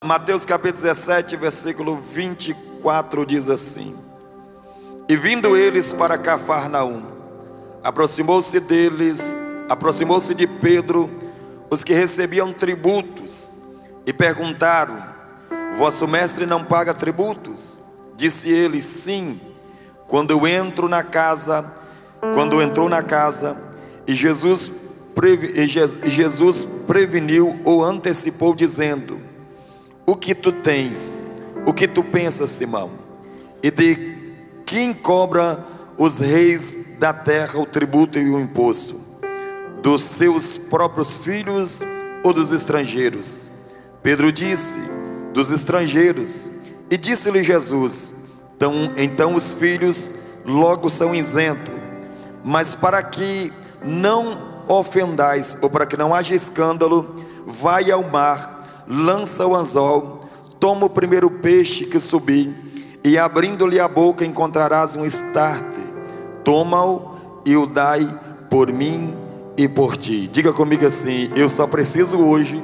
Mateus capítulo 17, versículo 24 diz assim: E vindo eles para Cafarnaum, aproximou-se de Pedro os que recebiam tributos, e perguntaram: Vosso mestre não paga tributos? Disse ele: Sim. Quando entrou na casa, e Jesus preveniu ou antecipou, dizendo: O que tu tens? O que tu pensas, Simão? E de quem cobra os reis da terra o tributo e o imposto? Dos seus próprios filhos ou dos estrangeiros? Pedro disse: Dos estrangeiros. E disse-lhe Jesus: Então os filhos logo são isentos. Mas para que não ofendais, ou para que não haja escândalo, vai ao mar, lança o anzol, toma o primeiro peixe que subir, e abrindo-lhe a boca encontrarás um estarte. Toma-o e o dai por mim e por ti. Diga comigo assim: eu só preciso hoje.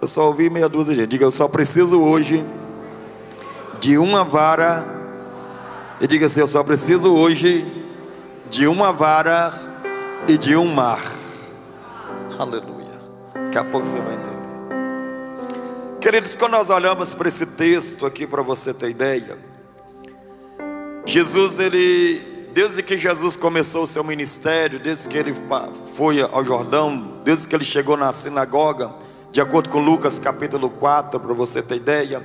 Eu só ouvi meia dúzia de gente. Diga: eu só preciso hoje de uma vara. E diga assim: eu só preciso hoje de uma vara e de um mar. Aleluia. Daqui a pouco você vai entender. Queridos, quando nós olhamos para esse texto aqui, para você ter ideia, Jesus, desde que Jesus começou o seu ministério, desde que ele foi ao Jordão, desde que ele chegou na sinagoga, de acordo com Lucas capítulo 4, para você ter ideia,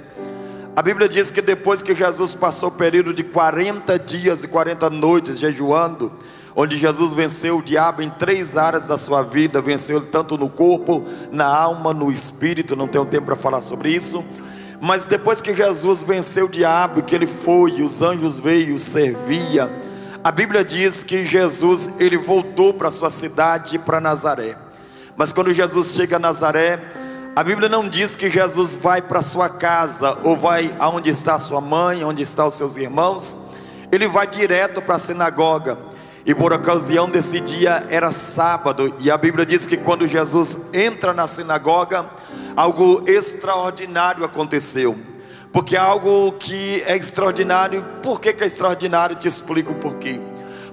a Bíblia diz que depois que Jesus passou o período de 40 dias e 40 noites jejuando, onde Jesus venceu o diabo em 3 áreas da sua vida, venceu ele tanto no corpo, na alma, no espírito. Não tenho tempo para falar sobre isso, mas depois que Jesus venceu o diabo, que ele foi, os anjos veio, servia, a Bíblia diz que Jesus, ele voltou para sua cidade, para Nazaré. Mas quando Jesus chega a Nazaré, a Bíblia não diz que Jesus vai para sua casa, ou vai aonde está sua mãe, onde estão os seus irmãos. Ele vai direto para a sinagoga. E por ocasião desse dia era sábado, e a Bíblia diz que quando Jesus entra na sinagoga, algo extraordinário aconteceu. Porque algo que é extraordinário, por que é extraordinário? Te explico o porquê.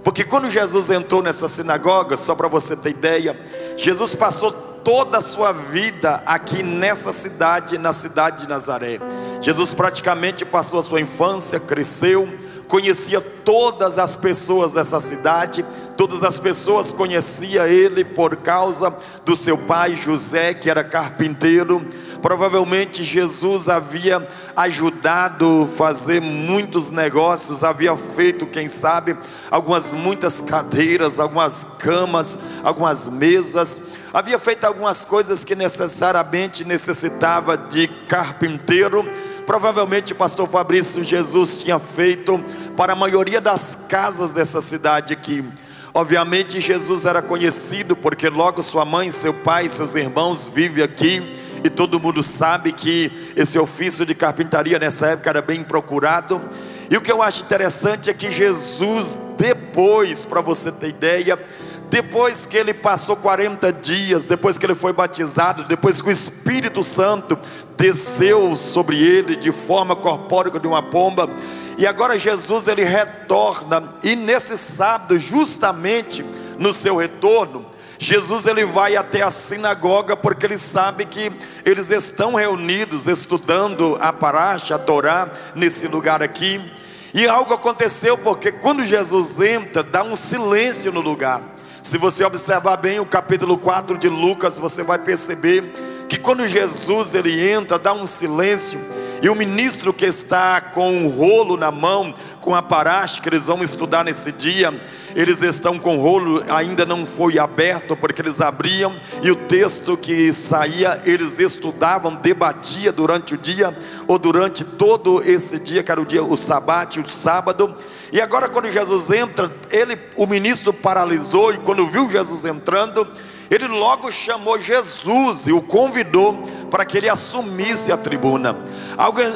Porque quando Jesus entrou nessa sinagoga, só para você ter ideia, Jesus passou toda a sua vida aqui nessa cidade, na cidade de Nazaré. Jesus praticamente passou a sua infância, cresceu, conhecia todas as pessoas dessa cidade. Todas as pessoas conheciam ele por causa do seu pai José, que era carpinteiro. Provavelmente Jesus havia ajudado a fazer muitos negócios, havia feito, quem sabe, muitas cadeiras, algumas camas, algumas mesas, havia feito algumas coisas que necessariamente necessitava de carpinteiro. Provavelmente, pastor Fabrício, Jesus tinha feito para a maioria das casas dessa cidade aqui. Obviamente Jesus era conhecido porque logo sua mãe, seu pai, seus irmãos vivem aqui. E todo mundo sabe que esse ofício de carpintaria nessa época era bem procurado. E o que eu acho interessante é que Jesus, depois, para você ter ideia, depois que ele passou 40 dias, depois que ele foi batizado, depois que o Espírito Santo desceu sobre ele de forma corpórea de uma pomba, e agora Jesus, ele retorna. E nesse sábado, justamente no seu retorno, Jesus, ele vai até a sinagoga, porque ele sabe que eles estão reunidos estudando a Parasha, a Torá, nesse lugar aqui. E algo aconteceu, porque quando Jesus entra, dá um silêncio no lugar. Se você observar bem o capítulo 4 de Lucas, você vai perceber que quando Jesus, ele entra, dá um silêncio. E o ministro que está com o rolo na mão, com a Parasha, que eles vão estudar nesse dia, eles estão com o rolo, ainda não foi aberto, porque eles abriam, e o texto que saía, eles estudavam, debatiam durante o dia, ou durante todo esse dia, que era o dia, o sábado. E agora quando Jesus entra, o ministro paralisou, e quando viu Jesus entrando, ele logo chamou Jesus e o convidou para que ele assumisse a tribuna.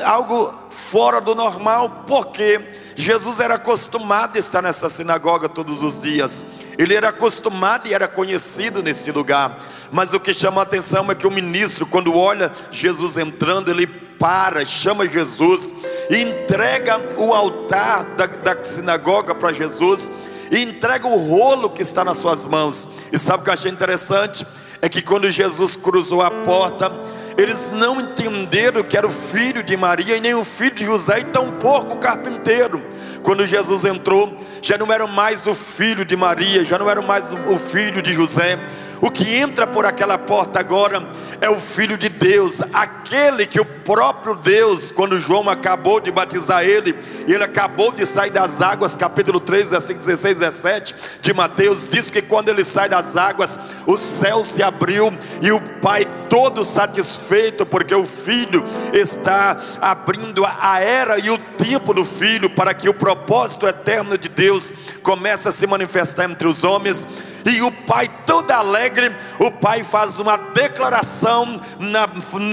Algo fora do normal, porque Jesus era acostumado a estar nessa sinagoga todos os dias. Ele era acostumado e era conhecido nesse lugar. Mas o que chama a atenção é que o ministro, quando olha Jesus entrando, ele para, chama Jesus e entrega o altar da sinagoga para Jesus, e entrega o rolo que está nas suas mãos. E sabe o que eu achei interessante? É que quando Jesus cruzou a porta, eles não entenderam que era o filho de Maria e nem o filho de José, e tampouco o carpinteiro. Quando Jesus entrou, já não era mais o filho de Maria, já não era mais o filho de José. O que entra por aquela porta agora é o Filho de Deus, aquele que o próprio Deus, quando João acabou de batizar ele, e ele acabou de sair das águas, capítulo 3, versículo 16, 17 de Mateus, diz que quando ele sai das águas, o céu se abriu, e o Pai todo satisfeito, porque o Filho está abrindo a era e o tempo do Filho, para que o propósito eterno de Deus comece a se manifestar entre os homens. E o Pai todo alegre, o Pai faz uma declaração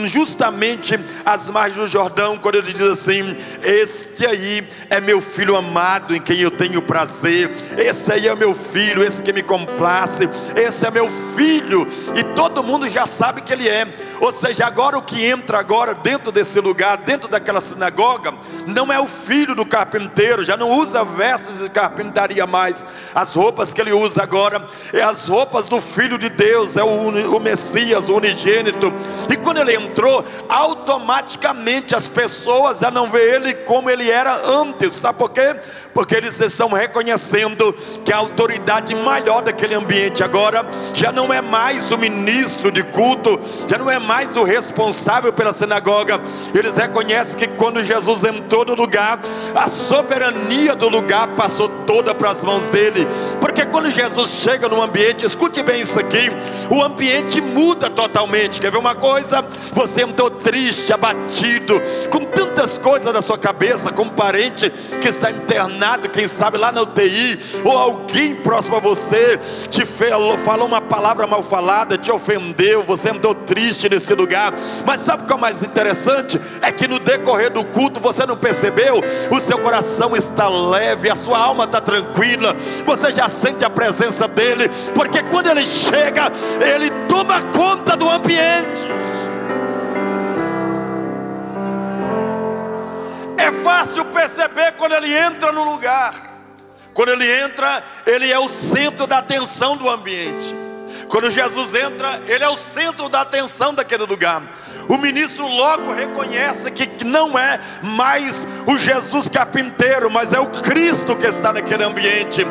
justamente às margens do Jordão, quando ele diz assim: este aí é meu filho amado, em quem eu tenho prazer. Esse aí é meu filho, esse que me complace. Esse é meu filho. E todo mundo já sabe que ele é. Ou seja, agora o que entra agora dentro desse lugar, dentro daquela sinagoga, não é o filho do carpinteiro, já não usa vestes de carpintaria mais. As roupas que ele usa agora é as roupas do Filho de Deus, é o Messias, o unigênito. E quando ele entrou, automaticamente as pessoas já não vê ele como ele era antes. Sabe por quê? Porque eles estão reconhecendo que a autoridade maior daquele ambiente agora já não é mais o ministro de culto, já não é mais o responsável pela sinagoga. Eles reconhecem que quando Jesus entrou no lugar, a soberania do lugar passou toda para as mãos dele. Porque quando Jesus chega no ambiente, escute bem isso aqui, o ambiente muda totalmente. Quer ver uma coisa? Você entrou triste, abatido, com tantas coisas na sua cabeça, com um parente que está internado, quem sabe lá na UTI, ou alguém próximo a você te falou uma palavra mal falada, te ofendeu, você entrou triste nesse lugar. Mas sabe o que é o mais interessante? É que no decorrer do culto você não percebeu, o seu coração está leve, a sua alma está tranquila, você já sente a presença dele, porque quando ele chega, ele toma conta do ambiente. É fácil perceber quando ele entra no lugar. Quando ele entra, ele é o centro da atenção do ambiente. Quando Jesus entra, ele é o centro da atenção daquele lugar. O ministro logo reconhece que não é mais o Jesus carpinteiro, mas é o Cristo que está naquele ambiente.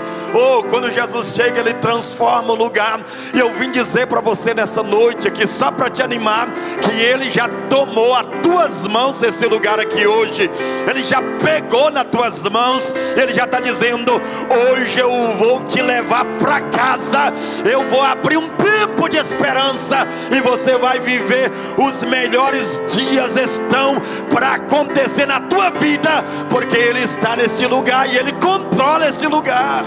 Quando Jesus chega, ele transforma o lugar. E eu vim dizer para você nessa noite aqui, só para te animar, que ele já tomou as tuas mãos desse lugar aqui hoje. Ele já pegou nas tuas mãos. Ele já está dizendo: hoje eu vou te levar para casa. Eu vou abrir um tempo de esperança, e você vai viver os melhores dias estão para acontecer na tua vida, porque ele está nesse lugar e ele controla esse lugar.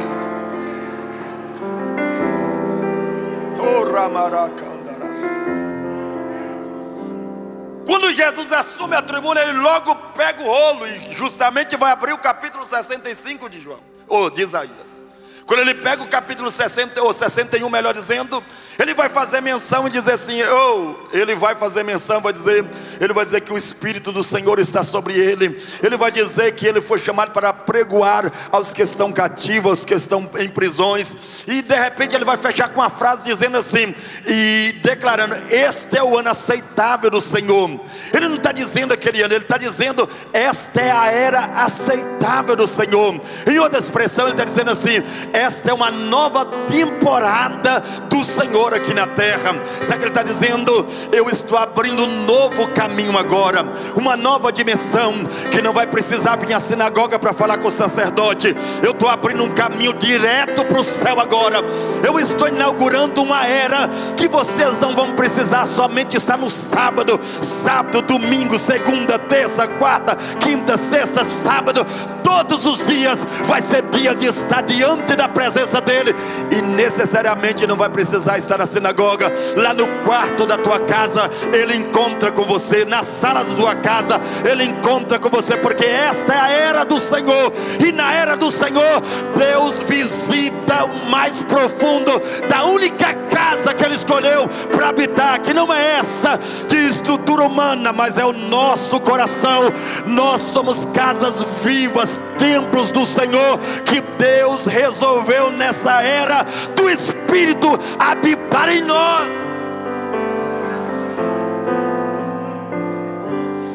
Quando Jesus assume a tribuna, ele logo pega o rolo e justamente vai abrir o capítulo 65 de João, ou de Isaías. Quando ele pega o capítulo 60, ou 61 melhor dizendo, ele vai fazer menção e dizer assim, ele vai fazer menção, ele vai dizer que o Espírito do Senhor está sobre ele. Ele vai dizer que ele foi chamado para pregoar aos que estão cativos, aos que estão em prisões. E de repente ele vai fechar com uma frase dizendo assim, e declarando: este é o ano aceitável do Senhor. Ele não está dizendo aquele ano, ele está dizendo: esta é a era aceitável do Senhor. Em outra expressão, ele está dizendo assim: esta é uma nova temporada do Senhor aqui na terra. Sabe o que ele está dizendo? Eu estou abrindo um novo caminho agora, uma nova dimensão, que não vai precisar vir à sinagoga para falar com o sacerdote. Eu estou abrindo um caminho direto para o céu agora. Eu estou inaugurando uma era que vocês não vão precisar somente estar no sábado, domingo, segunda, terça, quarta, quinta, sexta, sábado. Todos os dias vai ser dia alegria de estar diante da presença dele. E necessariamente não vai precisar estar na sinagoga. Lá no quarto da tua casa ele encontra com você. Na sala da tua casa ele encontra com você. Porque esta é a era do Senhor. E na era do Senhor Deus visita o mais profundo da única casa que ele escolheu para habitar, que não é essa de estrutura humana, mas é o nosso coração. Nós somos casas vivas, templos do Senhor, que Deus resolveu nessa era do Espírito habitar em nós.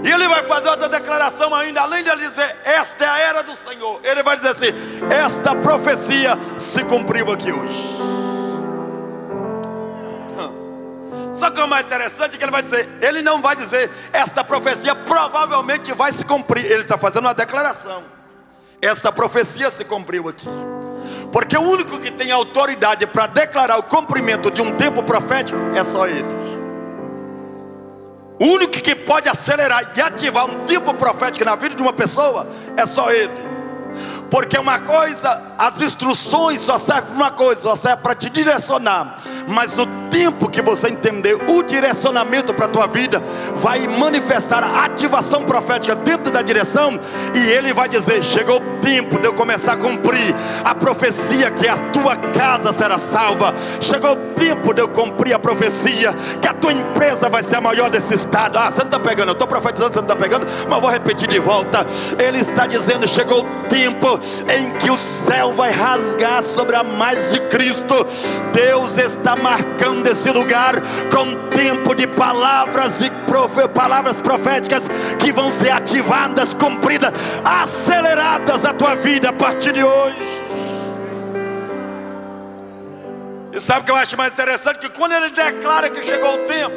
E ele vai fazer outra declaração ainda, além de ele dizer, esta é a era do Senhor, ele vai dizer assim, esta profecia se cumpriu aqui hoje. Só que o mais interessante é que ele vai dizer, ele não vai dizer, esta profecia provavelmente vai se cumprir. Ele está fazendo uma declaração, esta profecia se cumpriu aqui. Porque o único que tem autoridade para declarar o cumprimento de um tempo profético é só ele. O único que pode acelerar e ativar um tempo profético na vida de uma pessoa é só ele. Porque uma coisa, as instruções só servem para uma coisa, só serve para te direcionar. Mas no tempo que você entender o direcionamento para a tua vida, vai manifestar a ativação profética dentro da direção. E ele vai dizer, chegou o tempo de eu começar a cumprir a profecia que a tua casa será salva. Chegou o tempo de eu cumprir a profecia que a tua empresa vai ser a maior desse estado. Ah, você não está pegando, eu estou profetizando, você não está pegando, mas vou repetir de volta. Ele está dizendo, chegou o tempo em que o céu vai rasgar sobre a mais de Cristo. Deus está marcando esse lugar com tempo de palavras e palavras proféticas que vão ser ativadas, cumpridas, aceleradas na tua vida a partir de hoje. E sabe o que eu acho mais interessante? Que quando ele declara que chegou o tempo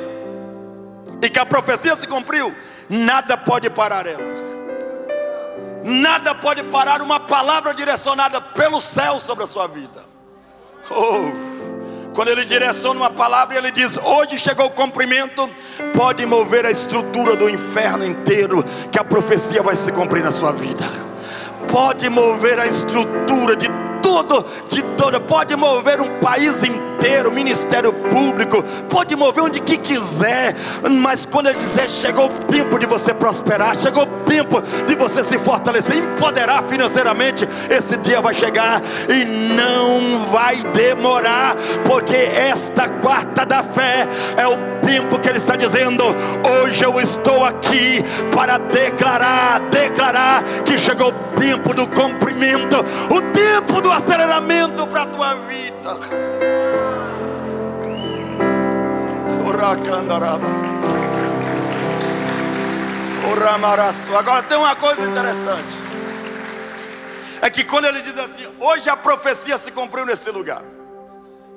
e que a profecia se cumpriu, nada pode parar ela. Nada pode parar uma palavra direcionada pelo céu sobre a sua vida. Quando ele direciona uma palavra, ele diz, hoje chegou o cumprimento, pode mover a estrutura do inferno inteiro, que a profecia vai se cumprir na sua vida. Pode mover a estrutura de toda, pode mover um país inteiro, ministério público, pode mover onde que quiser. Mas quando ele dizer, chegou o tempo de você prosperar, chegou o tempo de você se fortalecer, empoderar financeiramente, esse dia vai chegar e não vai demorar. Porque esta quarta da fé é o tempo que ele está dizendo, hoje eu estou aqui para declarar que chegou o tempo do cumprimento, o tempo do aceleramento para a tua vida. Agora tem uma coisa interessante, é que quando ele diz assim, hoje a profecia se cumpriu nesse lugar,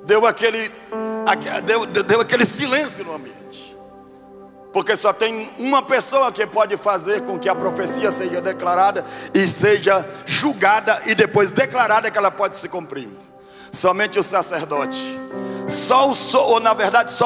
deu aquele silêncio no ambiente. Porque só tem uma pessoa que pode fazer com que a profecia seja declarada e seja julgada e depois declarada que ela pode se cumprir. Somente o sacerdote. Só o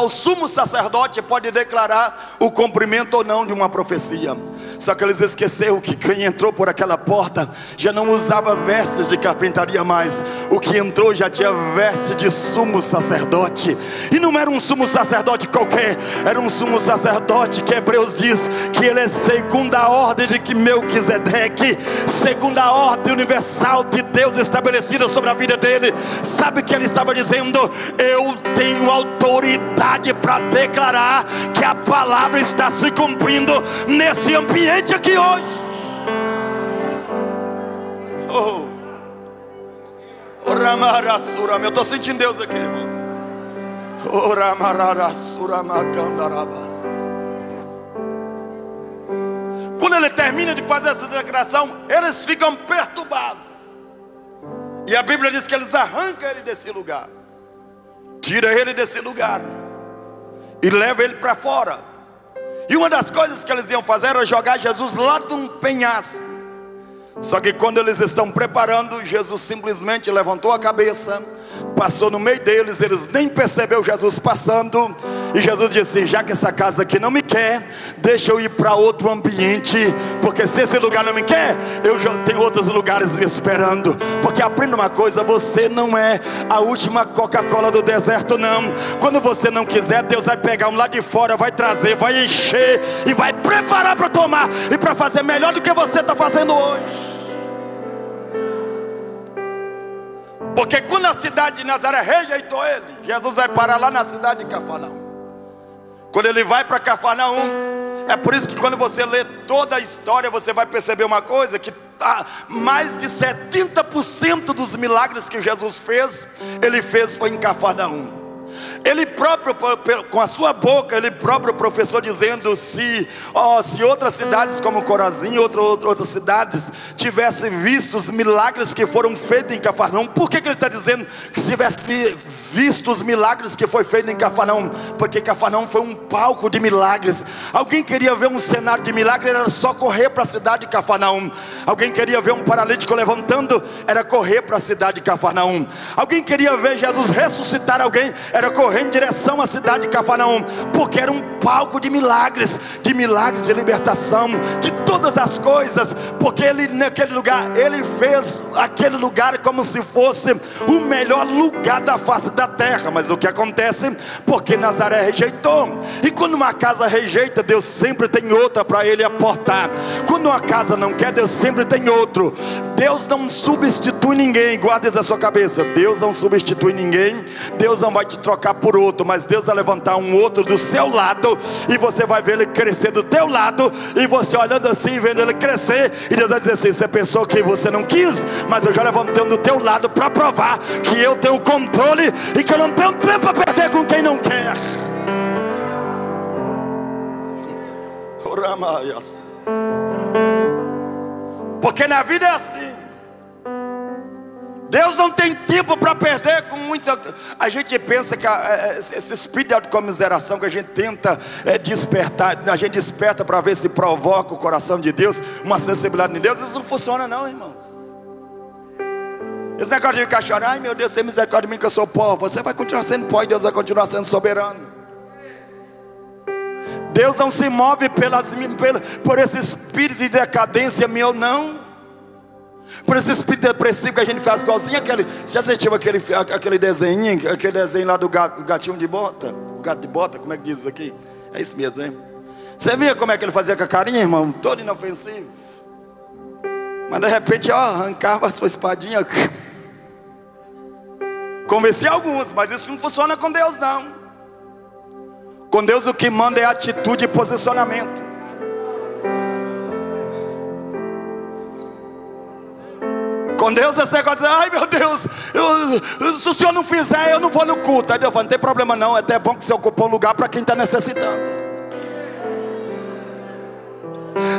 sumo sacerdote pode declarar o cumprimento ou não de uma profecia. Só que eles esqueceram que quem entrou por aquela porta já não usava vestes de carpintaria mais. O que entrou já tinha veste de sumo sacerdote. E não era um sumo sacerdote qualquer, era um sumo sacerdote que Hebreus diz que ele é segundo a ordem de Melquisedeque, segundo a ordem universal de Deus estabelecida sobre a vida dele. Sabe o que ele estava dizendo? Eu tenho autoridade para declarar que a palavra está se cumprindo nesse ambiente aqui hoje. Eu estou sentindo Deus aqui, irmãos. Quando ele termina de fazer essa declaração, eles ficam perturbados. E a Bíblia diz que eles arrancam ele desse lugar, tira ele desse lugar e leva ele para fora. E uma das coisas que eles iam fazer era jogar Jesus lá de um penhasco. Só que quando eles estão preparando, Jesus simplesmente levantou a cabeça, passou no meio deles, eles nem perceberam Jesus passando. E Jesus disse: já que essa casa aqui não me quer, deixa eu ir para outro ambiente, porque se esse lugar não me quer, eu já tenho outros lugares me esperando. Porque aprenda uma coisa: você não é a última Coca-Cola do deserto, não. Quando você não quiser, Deus vai pegar um lá de fora, vai trazer, vai encher e vai preparar para tomar e para fazer melhor do que você está fazendo hoje. Porque quando a cidade de Nazaré rejeitou ele, Jesus vai parar lá na cidade de Cafarnaum. Quando ele vai para Cafarnaum, é por isso que quando você lê toda a história, você vai perceber uma coisa: que mais de 70% dos milagres que Jesus fez, ele fez foi em Cafarnaum. Ele próprio, com a sua boca, ele próprio professou dizendo: se outras cidades como Corazim, outras cidades tivessem visto os milagres que foram feitos em Cafarnaum. Por que ele está dizendo que se tivesse visto os milagres que foi feito em Cafarnaum? Porque Cafarnaum foi um palco de milagres. Alguém queria ver um cenário de milagre, era só correr para a cidade de Cafarnaum. Alguém queria ver um paralítico levantando, era correr para a cidade de Cafarnaum. Alguém queria ver Jesus ressuscitar alguém, era correr em direção à cidade de Cafarnaum, porque era um palco de milagres de libertação, de todas as coisas. Porque ele, naquele lugar, ele fez aquele lugar como se fosse o melhor lugar da face da terra. Mas o que acontece? Porque Nazaré rejeitou. E quando uma casa rejeita, Deus sempre tem outra para ele aportar. Quando uma casa não quer, Deus sempre tem outro. Deus não substitui ninguém. Guarda isso na sua cabeça: Deus não substitui ninguém. Deus não vai te trocar por outro, mas Deus vai levantar um outro do seu lado, e você vai ver ele crescer do teu lado, e você olhando assim, vendo ele crescer, e Deus vai dizer assim: você pensou que você não quis, mas eu já levantei do teu lado para provar que eu tenho controle e que eu não tenho tempo para perder com quem não quer. Porque na vida é assim. Deus não tem tempo para perder com muita... A gente pensa que esse espírito de comiseração que a gente tenta despertar, a gente desperta para ver se provoca o coração de Deus, uma sensibilidade de Deus. Isso não funciona não, irmãos. Esse negócio de ficar chorando: ai meu Deus, tem misericórdia de mim que eu sou pó. Você vai continuar sendo pó e Deus vai continuar sendo soberano. Deus não se move por esse espírito de decadência meu, não. Por esse espírito depressivo que a gente faz igualzinho aquele... Você já assistiu aquele desenho lá do gatinho de bota? O gato de bota, como é que diz isso aqui? É isso mesmo, hein? Você via como é que ele fazia com a carinha, irmão? Todo inofensivo. Mas de repente, arrancava a sua espadinha. Convenci alguns, mas isso não funciona com Deus, não. Com Deus o que manda é atitude e posicionamento. Com Deus esse negócio de: ai meu Deus, se o senhor não fizer, eu não vou no culto. Aí Deus fala: não tem problema não, é até bom que você ocupou um lugar para quem está necessitando.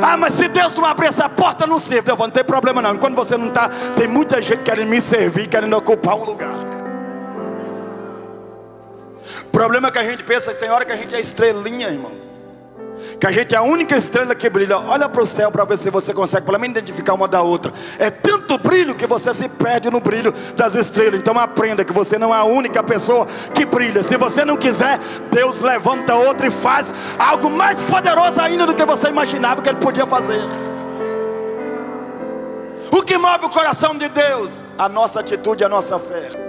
Ah, mas se Deus não abrir essa porta, não serve. Deus fala: não tem problema não, enquanto você não está, tem muita gente querendo me servir, querendo ocupar um lugar. O problema é que a gente pensa que tem hora que a gente é estrelinha, irmãos, que a gente é a única estrela que brilha. Olha para o céu para ver se você consegue pelo menos identificar uma da outra. É tanto brilho que você se perde no brilho das estrelas. Então aprenda que você não é a única pessoa que brilha. Se você não quiser, Deus levanta outra e faz algo mais poderoso ainda do que você imaginava que Ele podia fazer. O que move o coração de Deus? A nossa atitude, a nossa fé.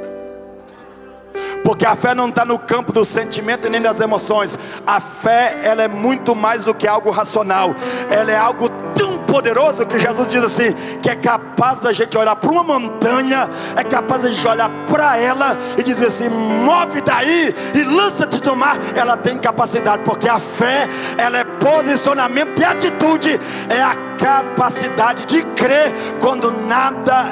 Porque a fé não está no campo do sentimento nem das emoções. A fé, ela é muito mais do que algo racional. Ela é algo tão poderoso que Jesus diz assim, que é capaz da gente olhar para uma montanha, é capaz da gente olhar para ela e dizer assim: move daí e lança-te no mar. Ela tem capacidade, porque a fé, ela é posicionamento e atitude. É a capacidade de crer quando nada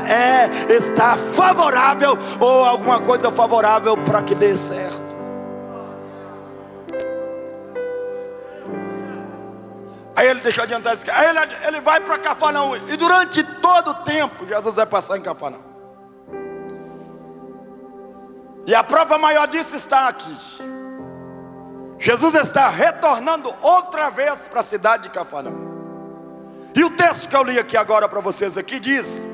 está favorável, ou alguma coisa favorável para que dê certo. Aí ele deixou adiantar isso. Aí ele vai para Cafarnaum. E durante todo o tempo Jesus vai passar em Cafarnaum. E a prova maior disso está aqui. Jesus está retornando outra vez para a cidade de Cafarnaum. E o texto que eu li aqui agora para vocês aqui diz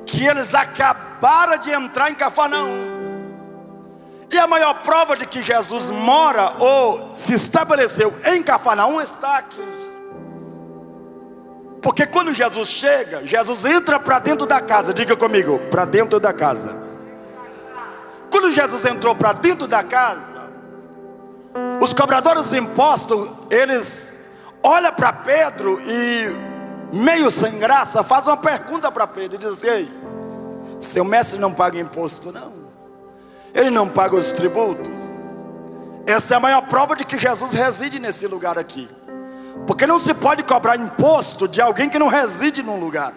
que eles acabaram de entrar em Cafarnaum. E a maior prova de que Jesus mora ou se estabeleceu em Cafarnaum está aqui. Porque quando Jesus chega, Jesus entra para dentro da casa. Diga comigo, para dentro da casa. Quando Jesus entrou para dentro da casa, os cobradores de impostos, eles olham para Pedro e, meio sem graça, fazem uma pergunta para Pedro. Diz assim: ei, seu mestre não paga imposto não? Ele não paga os tributos? Essa é a maior prova de que Jesus reside nesse lugar aqui. Porque não se pode cobrar imposto de alguém que não reside num lugar.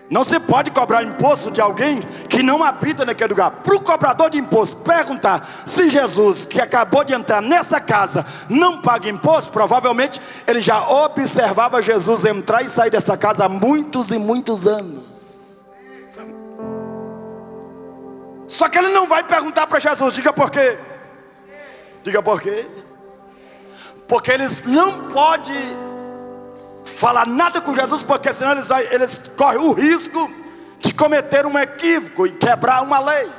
Não se pode cobrar imposto de alguém que não habita naquele lugar. Para o cobrador de imposto perguntar se Jesus, que acabou de entrar nessa casa, não paga imposto, provavelmente ele já observava Jesus entrar e sair dessa casa há muitos e muitos anos. Só que ele não vai perguntar para Jesus. Diga por quê? Diga por quê? Porque eles não podem falar nada com Jesus, porque senão eles correm o risco de cometer um equívoco e quebrar uma lei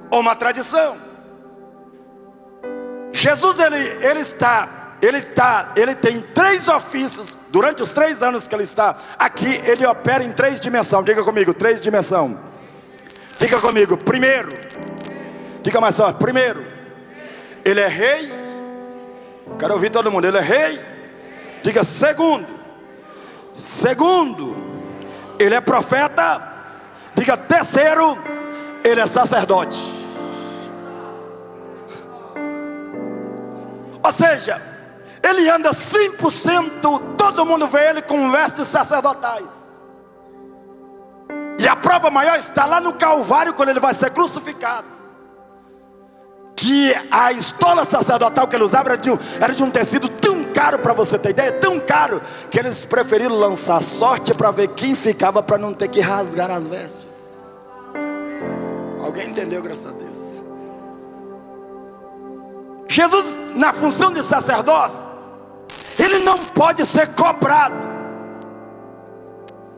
ou uma tradição. Jesus ele tem 3 ofícios. Durante os 3 anos que ele está aqui, ele opera em 3 dimensões. Diga comigo, 3 dimensões. Diga comigo, primeiro. Diga mais só, primeiro, ele é rei. Quero ouvir todo mundo, ele é rei. Diga segundo. Segundo, ele é profeta. Diga terceiro, ele é sacerdote. Ou seja, ele anda 100%, todo mundo vê ele com vestes sacerdotais. E a prova maior está lá no Calvário, quando ele vai ser crucificado. Que a estola sacerdotal que ele usava era de um tecido tão caro, para você ter ideia, tão caro, que eles preferiram lançar sorte para ver quem ficava, para não ter que rasgar as vestes. Alguém entendeu? Graças a Deus. Jesus, na função de sacerdócio, ele não pode ser cobrado.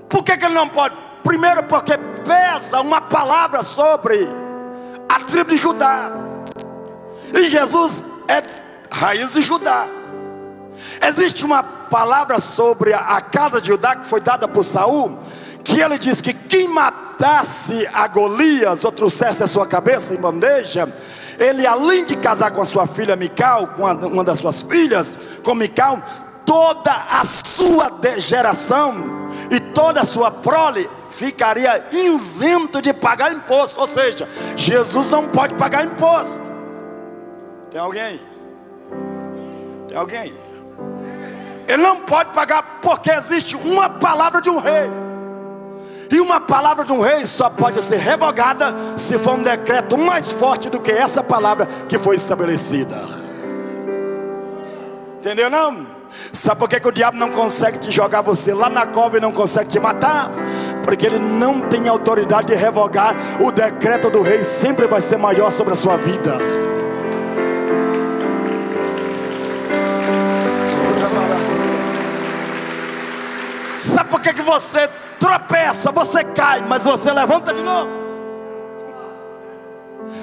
Por que ele não pode? Primeiro, porque pesa uma palavra sobre a tribo de Judá. E Jesus é raiz de Judá. Existe uma palavra sobre a casa de Judá que foi dada por Saul, que ele diz que quem matasse a Golias ou trouxesse a sua cabeça em bandeja, ele, além de casar com a sua filha Mical, com uma das suas filhas, com Mical, toda a sua geração e toda a sua prole ficaria isento de pagar imposto. Ou seja, Jesus não pode pagar imposto. Tem alguém? Tem alguém? Ele não pode pagar, porque existe uma palavra de um rei. E uma palavra de um rei só pode ser revogada se for um decreto mais forte do que essa palavra que foi estabelecida. Entendeu não? Sabe por que o diabo não consegue te jogar você lá na cova e não consegue te matar? Porque ele não tem autoridade de revogar. O decreto do rei sempre vai ser maior sobre a sua vida. Sabe por que você tropeça, você cai, mas você levanta de novo?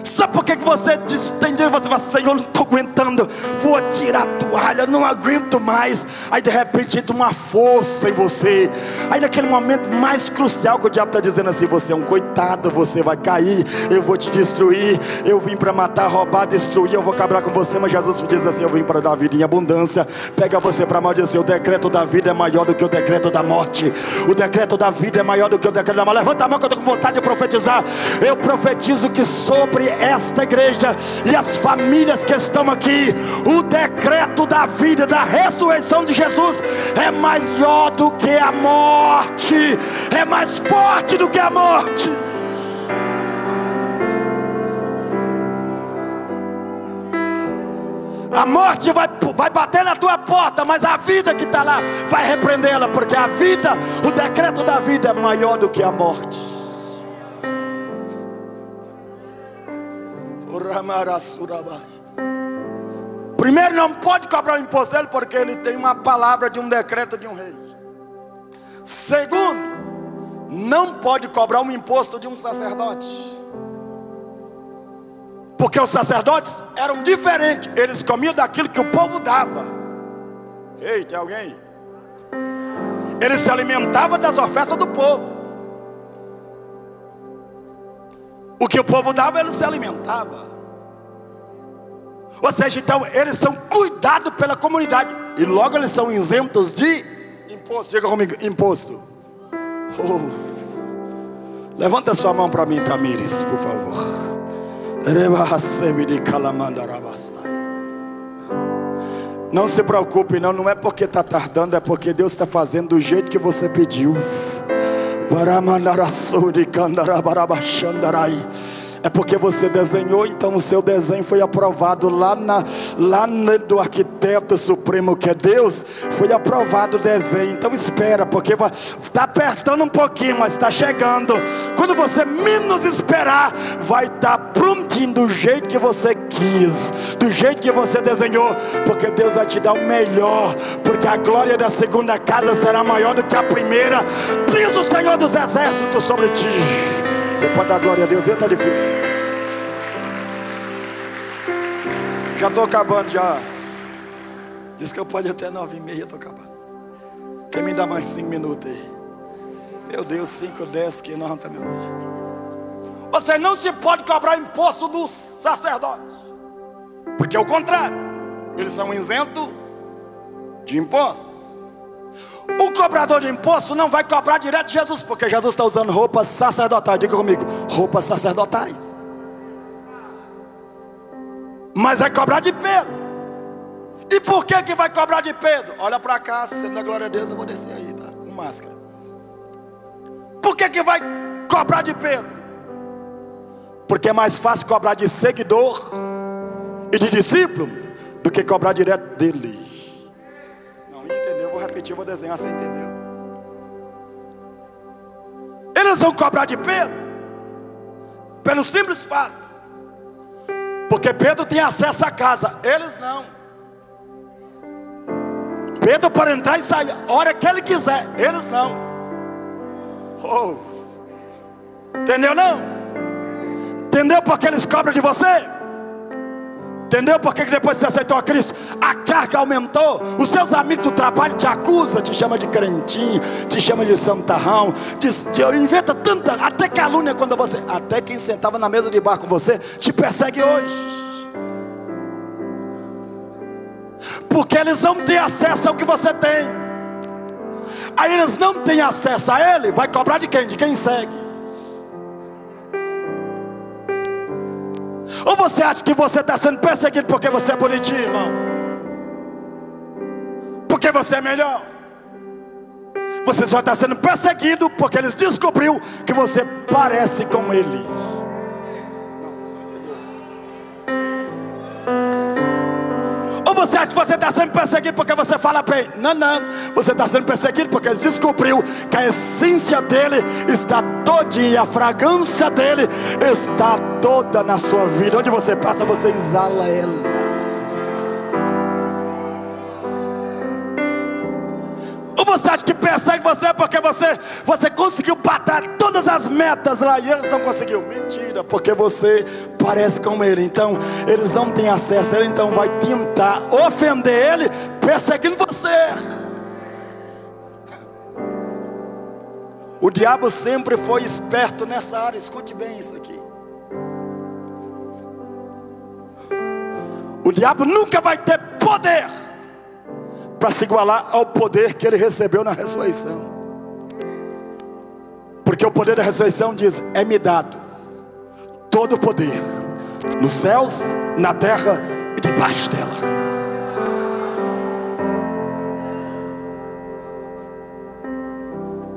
Sabe por que você tem dia, você fala: Senhor, não estou aguentando, vou tirar a toalha, não aguento mais. Aí de repente entra uma força em você. Aí naquele momento mais crucial que o diabo está dizendo assim: você é um coitado, você vai cair, eu vou te destruir, eu vim para matar, roubar, destruir, eu vou acabar com você. Mas Jesus diz assim: eu vim para dar vida em abundância. Pega você para amaldiçoar. O decreto da vida é maior do que o decreto da morte. O decreto da vida é maior do que o decreto da morte. Levanta a mão que eu estou com vontade de profetizar. Eu profetizo que sobre esta igreja e as famílias que estão aqui, o decreto da vida, da ressurreição de Jesus é maior do que a morte, é mais forte do que a morte. A morte vai bater na tua porta, mas a vida que está lá vai repreendê-la, porque a vida, o decreto da vida é maior do que a morte. Primeiro, não pode cobrar o imposto dele, porque ele tem uma palavra de um decreto de um rei. Segundo, não pode cobrar um imposto de um sacerdote, Porque os sacerdotes eram diferentes. Eles comiam daquilo que o povo dava. Ei, tem alguém? Eles se alimentavam das ofertas do povo. O que o povo dava, eles se alimentavam. Ou seja, então, eles são cuidados pela comunidade. E logo eles são isentos de imposto. Diga comigo, imposto. Levanta sua mão para mim, Tamires, por favor. Não se preocupe, não é porque está tardando, é porque Deus está fazendo do jeito que você pediu. É porque você desenhou, então o seu desenho foi aprovado lá do arquiteto supremo que é Deus. Foi aprovado o desenho. Então espera, porque está apertando um pouquinho, mas está chegando. Quando você menos esperar, vai estar prontinho do jeito que você quis, do jeito que você desenhou. Porque Deus vai te dar o melhor. Porque a glória da segunda casa será maior do que a primeira. Diz o Senhor dos Exércitos sobre ti. Você pode dar glória a Deus, está difícil. Já estou acabando já. Diz que eu pode até 9h30, estou acabando. Quem me dá mais 5 minutos aí? Meu Deus, 5, 10, que não está minutos. Você não se pode cobrar imposto dos sacerdotes. Porque é o contrário. Eles são isentos de impostos. O cobrador de imposto não vai cobrar direto de Jesus, porque Jesus está usando roupas sacerdotais. Diga comigo, roupas sacerdotais. Mas vai cobrar de Pedro. E por que vai cobrar de Pedro? Olha para cá, se você não dá glória a Deus, eu vou descer aí, tá? Com máscara. Por que vai cobrar de Pedro? Porque é mais fácil cobrar de seguidor e de discípulo do que cobrar direto dele. Vou repetir, vou desenhar, você entendeu? Eles vão cobrar de Pedro pelo simples fato, porque Pedro tem acesso à casa, eles não. Pedro pode entrar e sair a hora que ele quiser, eles não. Entendeu não? Entendeu porque eles cobram de você? Entendeu porque depois que você aceitou a Cristo, a carga aumentou? Os seus amigos do trabalho te acusam, te chamam de crentinho, te chamam de santarrão, inventa tanta, até calúnia quando você, até quem sentava na mesa de bar com você, te persegue hoje. Porque eles não têm acesso ao que você tem. Aí eles não têm acesso a ele, vai cobrar de quem? De quem segue. Ou você acha que você está sendo perseguido porque você é bonitinho, irmão? Porque você é melhor? Você só está sendo perseguido porque eles descobriram que você parece com ele. Ou você acha que você está sendo perseguido porque você fala bem? Não, você está sendo perseguido porque eles descobriram que a essência dele está todinha, a fragrância dele está toda na sua vida. Onde você passa, você exala ela. Ou você acha que persegue você porque você conseguiu bater todas as metas lá e eles não conseguiram? Mentira, porque você parece com ele. Então eles não têm acesso a ele, então vai tentar ofender ele perseguindo você. O diabo sempre foi esperto nessa área. Escute bem isso aqui. O diabo nunca vai ter poder para se igualar ao poder que ele recebeu na ressurreição. Porque o poder da ressurreição diz: é-me dado todo o poder nos céus, na terra e debaixo dela.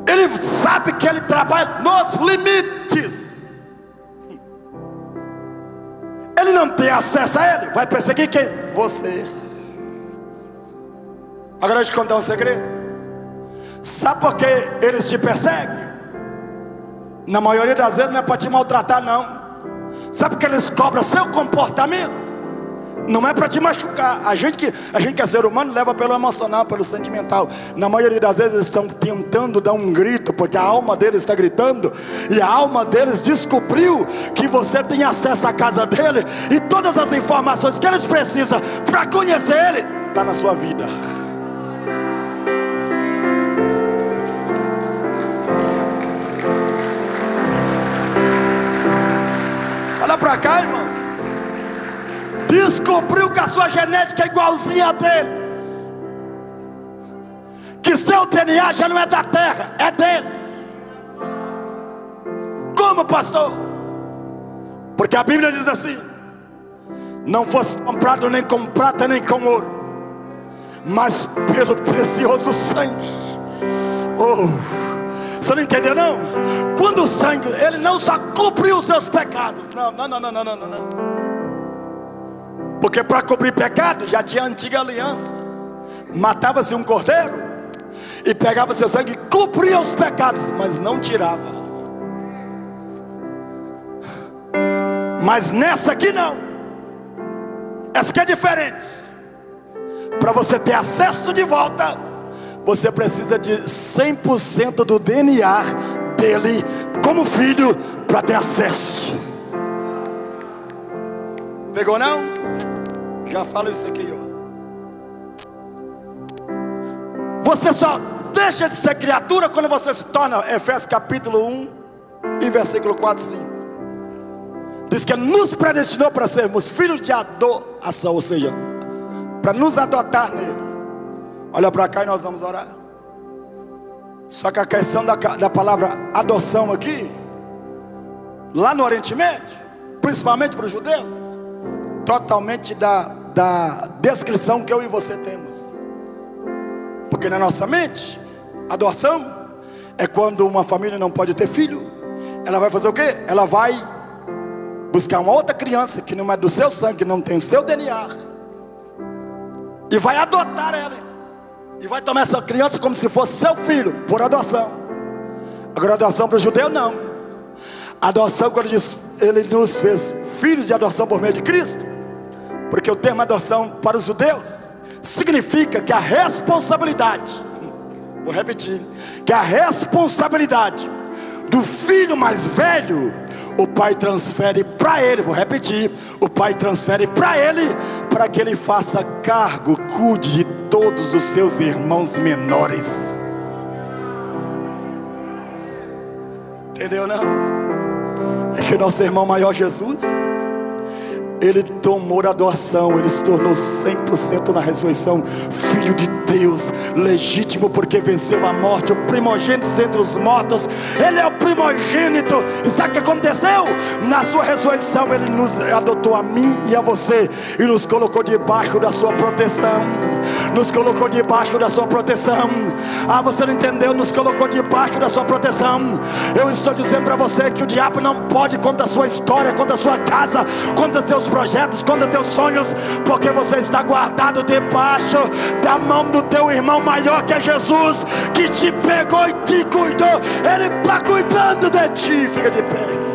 Ele sabe que ele trabalha nos limites. Ele não tem acesso a ele, vai perseguir quem? Você. Agora deixa eu te contar um segredo. Sabe por que eles te perseguem? Na maioria das vezes não é para te maltratar, não. Sabe por que eles cobram seu comportamento? Não é para te machucar. A gente que é ser humano leva pelo emocional, pelo sentimental. Na maioria das vezes eles estão tentando dar um grito, porque a alma deles está gritando. E a alma deles descobriu que você tem acesso à casa dele. E todas as informações que eles precisam para conhecer ele está na sua vida. Olha para cá, irmãos. Descobriu que a sua genética é igualzinha a dele, que seu DNA já não é da terra, é dele. Como, pastor? Porque a Bíblia diz assim: não fosse comprado nem com prata nem com ouro, mas pelo precioso sangue. Oh, você não entendeu não? Quando o sangue, ele não só cobriu os seus pecados. Não. Porque para cobrir pecado já tinha a antiga aliança. Matava-se um cordeiro e pegava seu sangue e cobria os pecados, mas não tirava. Mas nessa aqui não. Essa aqui é diferente. Para você ter acesso de volta, você precisa de 100% do DNA dele como filho para ter acesso. Pegou não? Já falo isso aqui, ó. Você só deixa de ser criatura quando você se torna, Efésios capítulo 1 e versículo 4 e 5. Diz que nos predestinou para sermos filhos de adoção, ou seja, para nos adotar nele. Olha para cá e nós vamos orar. Só que a questão da palavra adoção aqui, lá no Oriente Médio, principalmente para os judeus, totalmente da descrição que eu e você temos. Porque na nossa mente, adoção é quando uma família não pode ter filho. Ela vai fazer o quê? Ela vai buscar uma outra criança que não é do seu sangue, que não tem o seu DNA, e vai adotar ela, e vai tomar essa criança como se fosse seu filho, por adoção. Agora adoção para o judeu não. Adoção, quando diz ele nos fez filhos de adoção por meio de Cristo, porque o termo adoção para os judeus significa que a responsabilidade, vou repetir, que a responsabilidade do filho mais velho, o pai transfere para ele, vou repetir, o pai transfere para ele, para que ele faça cargo, cuide de todos os seus irmãos menores. Entendeu não? É que nosso irmão maior Jesus, ele tomou a doação, ele se tornou 100% na ressurreição, filho de Deus, legítimo, porque venceu a morte, o primogênito dentre os mortos. Ele é o primogênito. E sabe o que aconteceu? Na sua ressurreição ele nos adotou, a mim e a você, e nos colocou debaixo da sua proteção. Nos colocou debaixo da sua proteção. Ah, você não entendeu? Nos colocou debaixo da sua proteção. Eu estou dizendo para você que o diabo não pode contra a sua história, contra a sua casa, contra os teus projetos, contra teus sonhos, porque você está guardado debaixo da mão do teu irmão maior, que é Jesus, que te pegou e te cuidou. Ele está cuidando de ti. Fica de pé.